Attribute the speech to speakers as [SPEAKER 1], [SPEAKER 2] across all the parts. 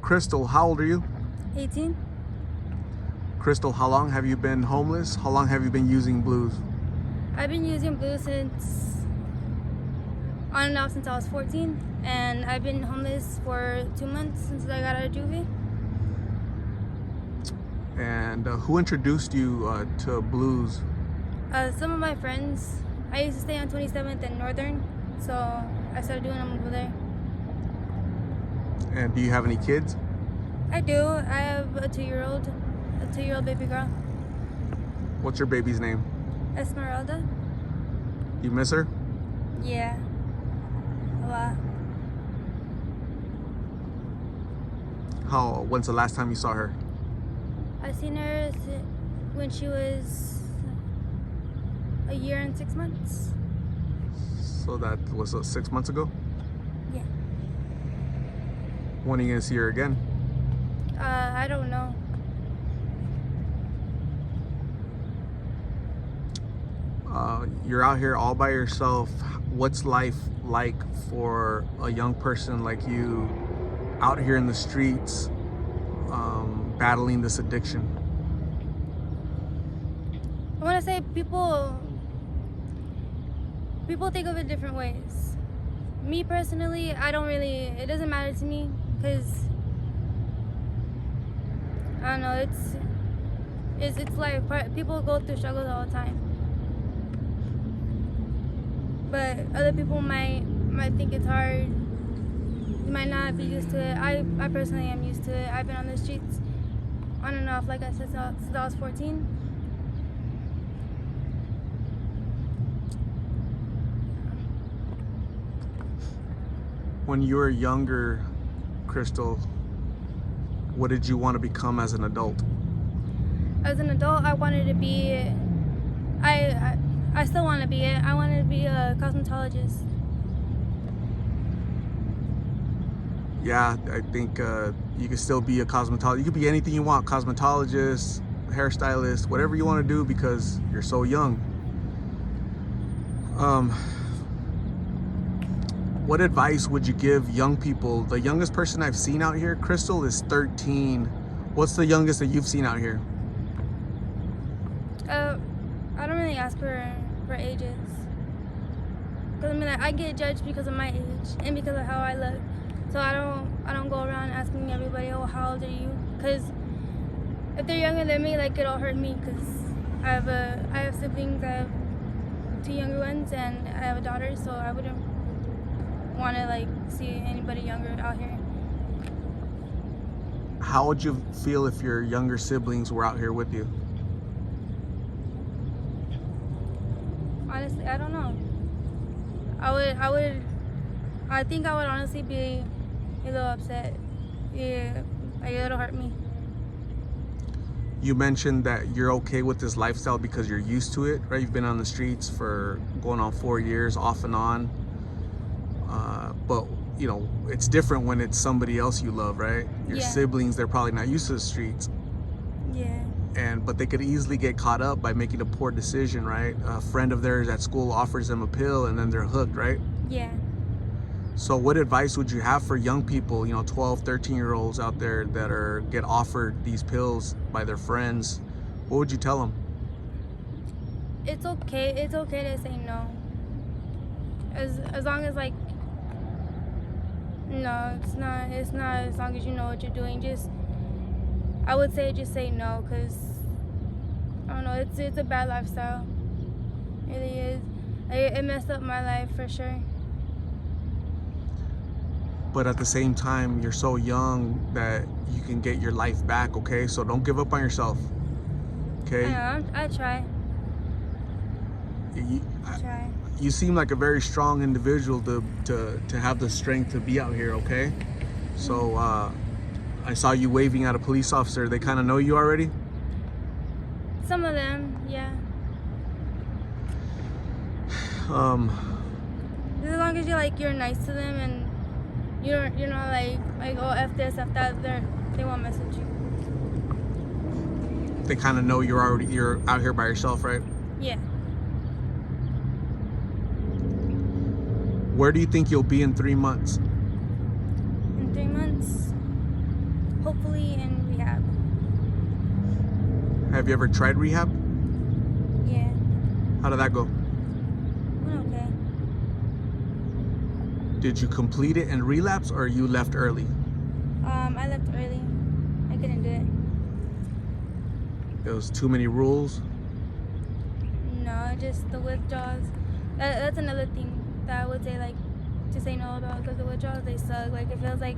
[SPEAKER 1] Crystal, how old are you?
[SPEAKER 2] 18.
[SPEAKER 1] Crystal, how long have you been homeless? How long have you been using blues?
[SPEAKER 2] I've been using blue since on and off since I was 14, and I've been homeless for 2 months since I got out of juvie.
[SPEAKER 1] And who introduced you to blues?
[SPEAKER 2] Some of my friends. I used to stay on 27th and Northern, so I started doing them over there.
[SPEAKER 1] And do you have any kids?
[SPEAKER 2] I do. I have a 2-year-old baby girl.
[SPEAKER 1] What's your baby's name?
[SPEAKER 2] Esmeralda.
[SPEAKER 1] You miss her?
[SPEAKER 2] Yeah, a lot.
[SPEAKER 1] When's the last time you saw her?
[SPEAKER 2] I seen her when she was a year and 6 months.
[SPEAKER 1] So that was 6 months ago?
[SPEAKER 2] Yeah.
[SPEAKER 1] When are you gonna see her again?
[SPEAKER 2] I don't know.
[SPEAKER 1] You're out here all by yourself. What's life like for a young person like you out here in the streets battling this addiction?
[SPEAKER 2] I want to say people think of it different ways. Me personally, it doesn't matter to me, because I don't know, it's life. People go through struggles all the time, but other people might think it's hard. You might not be used to it. I personally am used to it. I've been on the streets on and off, like I said, since I was 14.
[SPEAKER 1] When you were younger, Crystal, what did you want to become as an adult?
[SPEAKER 2] As an adult, I wanted to be, I still want to be it. I wanted to be a cosmetologist.
[SPEAKER 1] Yeah, I think you can still be a cosmetologist. You could be anything you want, cosmetologist, hairstylist, whatever you want to do, because you're so young. What advice would you give young people? The youngest person I've seen out here, Crystal, is 13. What's the youngest that you've seen out here?
[SPEAKER 2] I don't really ask for ages. Because I get judged because of my age and because of how I look. So I don't go around asking everybody, oh, how old are you? Because if they're younger than me, it'll hurt me, because I have siblings. I have 2 younger ones, and I have a daughter, so I wouldn't want to see anybody younger out here.
[SPEAKER 1] How would you feel if your younger siblings were out here with you?
[SPEAKER 2] Honestly, I don't know. I think I would honestly be a little upset. Yeah, it'll hurt me.
[SPEAKER 1] You mentioned that you're okay with this lifestyle because you're used to it, right? You've been on the streets for going on 4 years, off and on. But you know, it's different when it's somebody else you love, right? Your siblings, they're probably not used to the streets.
[SPEAKER 2] Yeah.
[SPEAKER 1] But they could easily get caught up by making a poor decision, right? A friend of theirs at school offers them a pill and then they're hooked, right?
[SPEAKER 2] Yeah.
[SPEAKER 1] So what advice would you have for young people, 12, 13-year-olds out there that get offered these pills by their friends? What would you tell them?
[SPEAKER 2] It's okay to say no. As long as no, it's not as long as you know what you're doing. I would say just say no, because I don't know, it's a bad lifestyle. It really is. It messed up my life for sure.
[SPEAKER 1] But at the same time, you're so young that you can get your life back, okay? So don't give up on yourself, okay?
[SPEAKER 2] I know, I try.
[SPEAKER 1] I try. You seem like a very strong individual to have the strength to be out here, okay? So I saw you waving at a police officer. They kind of know you already?
[SPEAKER 2] Some of them, yeah. As long as you're nice to them and you're not oh, F this, F that, they won't mess with you.
[SPEAKER 1] They kind of know you're out here by yourself, right?
[SPEAKER 2] Yeah.
[SPEAKER 1] Where do you think you'll be in 3 months?
[SPEAKER 2] In 3 months? hopefully in rehab.
[SPEAKER 1] Have you ever tried rehab?
[SPEAKER 2] Yeah.
[SPEAKER 1] How did that go?
[SPEAKER 2] Went okay.
[SPEAKER 1] Did you complete it and relapse, or you left early?
[SPEAKER 2] I left early. I couldn't do it.
[SPEAKER 1] It was too many rules.
[SPEAKER 2] No, just the withdrawals. That's another thing that I would say, like, to say no about, because the withdrawals, they suck. Like, it feels like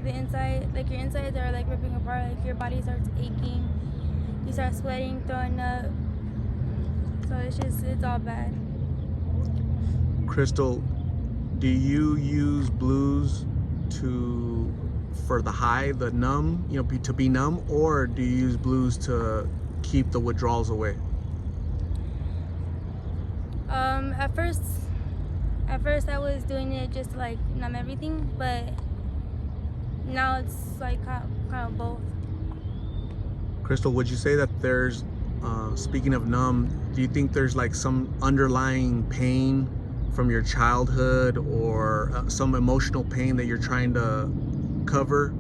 [SPEAKER 2] the inside, like your insides are like ripping apart. Like your body starts aching. You start sweating, throwing up. So it's all bad.
[SPEAKER 1] Crystal, do you use blues for the high, the numb, to be numb, or do you use blues to keep the withdrawals away?
[SPEAKER 2] At first I was doing it just to like numb everything, but now it's like kind of both.
[SPEAKER 1] Crystal, would you say that there's, speaking of numb, do you think there's like some underlying pain from your childhood, or some emotional pain that you're trying to cover,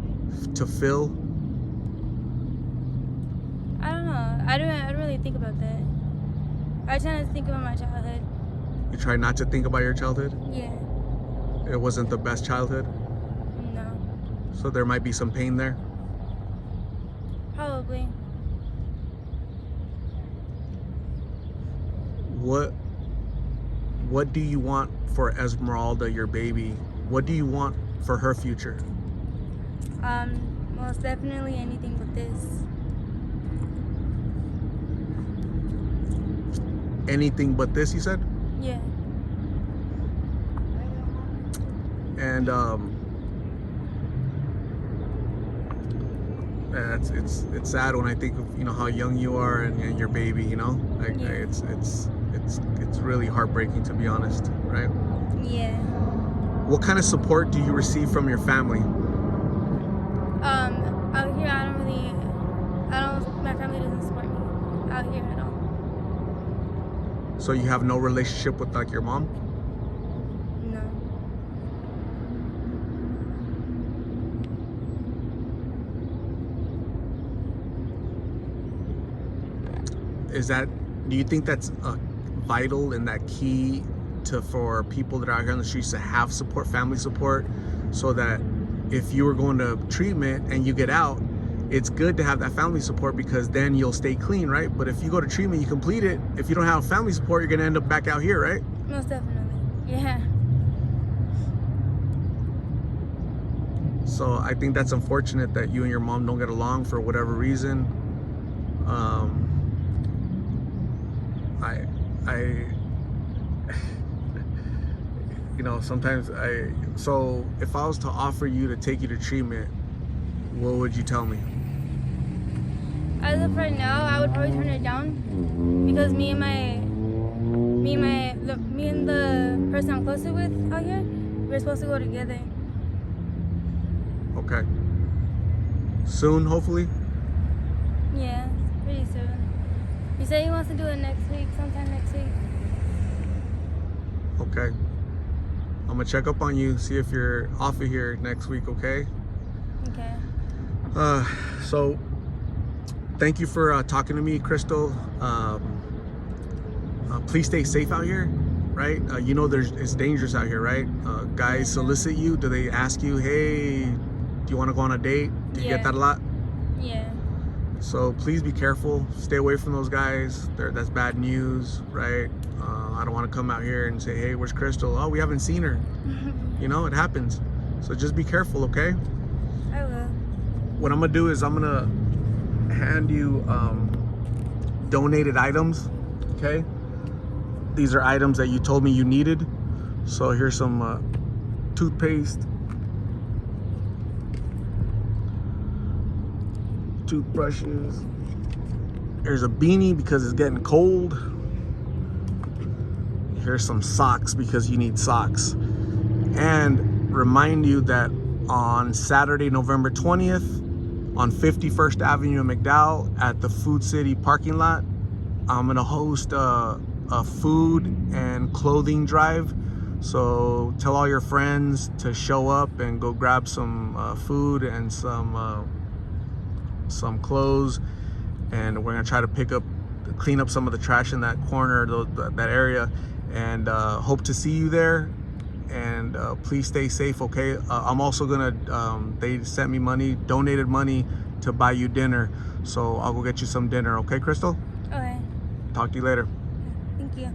[SPEAKER 1] to fill?
[SPEAKER 2] I don't know. I don't really think about that. I try to think about my childhood.
[SPEAKER 1] You try not to think about your childhood?
[SPEAKER 2] Yeah.
[SPEAKER 1] It wasn't the best childhood?
[SPEAKER 2] No.
[SPEAKER 1] So there might be some pain there?
[SPEAKER 2] Probably.
[SPEAKER 1] What do you want for Esmeralda, your baby? What do you want for her future?
[SPEAKER 2] Most definitely anything but this.
[SPEAKER 1] Anything but this, you said?
[SPEAKER 2] Yeah.
[SPEAKER 1] And it's sad when I think of how young you are and your baby. Like
[SPEAKER 2] Yeah.
[SPEAKER 1] it's really heartbreaking, to be honest, right?
[SPEAKER 2] Yeah.
[SPEAKER 1] What kind of support do you receive from your family?
[SPEAKER 2] Out here my family doesn't support me out here at all.
[SPEAKER 1] So you have no relationship with like your mom?
[SPEAKER 2] No.
[SPEAKER 1] Do you think that's vital and that key for people that are out here on the streets to have support, family support, so that if you were going to treatment and you get out, it's good to have that family support, because then you'll stay clean, right? But if you go to treatment, you complete it, if you don't have family support, you're gonna end up back out here, right?
[SPEAKER 2] Most definitely. Yeah.
[SPEAKER 1] So I think that's unfortunate that you and your mom don't get along for whatever reason. Sometimes so if I was to offer you to take you to treatment, what would you tell me?
[SPEAKER 2] As of right now, I would probably turn it down, because me and the person I'm closer with out here, we're supposed to go together.
[SPEAKER 1] Okay. Soon, hopefully?
[SPEAKER 2] Yeah, pretty soon. He said he wants to do it sometime next week.
[SPEAKER 1] Okay. I'm gonna check up on you, see if you're off of here next week, okay?
[SPEAKER 2] Okay.
[SPEAKER 1] So thank you for talking to me, Crystal. Please stay safe out here, right? It's dangerous out here, right? Guys solicit you. Do they ask you, hey, do you want to go on a date? Do you get that a lot?
[SPEAKER 2] Yeah.
[SPEAKER 1] So please be careful. Stay away from those guys. That's bad news, right? I don't want to come out here and say, hey, where's Crystal? Oh, we haven't seen her. It happens. So just be careful, okay?
[SPEAKER 2] I will.
[SPEAKER 1] What I'm gonna do is I'm gonna hand you donated items, okay? These are items that you told me you needed. So here's some toothpaste, toothbrushes. Here's a beanie because it's getting cold. Here's some socks because you need socks. And remind you that on Saturday, November 20th, on 51st Avenue in McDowell at the Food City parking lot, I'm gonna host a food and clothing drive So tell all your friends to show up and go grab some food and some clothes, and we're gonna try to clean up some of the trash in that corner, that area, and hope to see you there. And please stay safe, okay? I'm also gonna, they sent me money, donated money to buy you dinner, so I'll go get you some dinner, okay, Crystal?
[SPEAKER 2] Okay.
[SPEAKER 1] Talk to you later.
[SPEAKER 2] Thank you.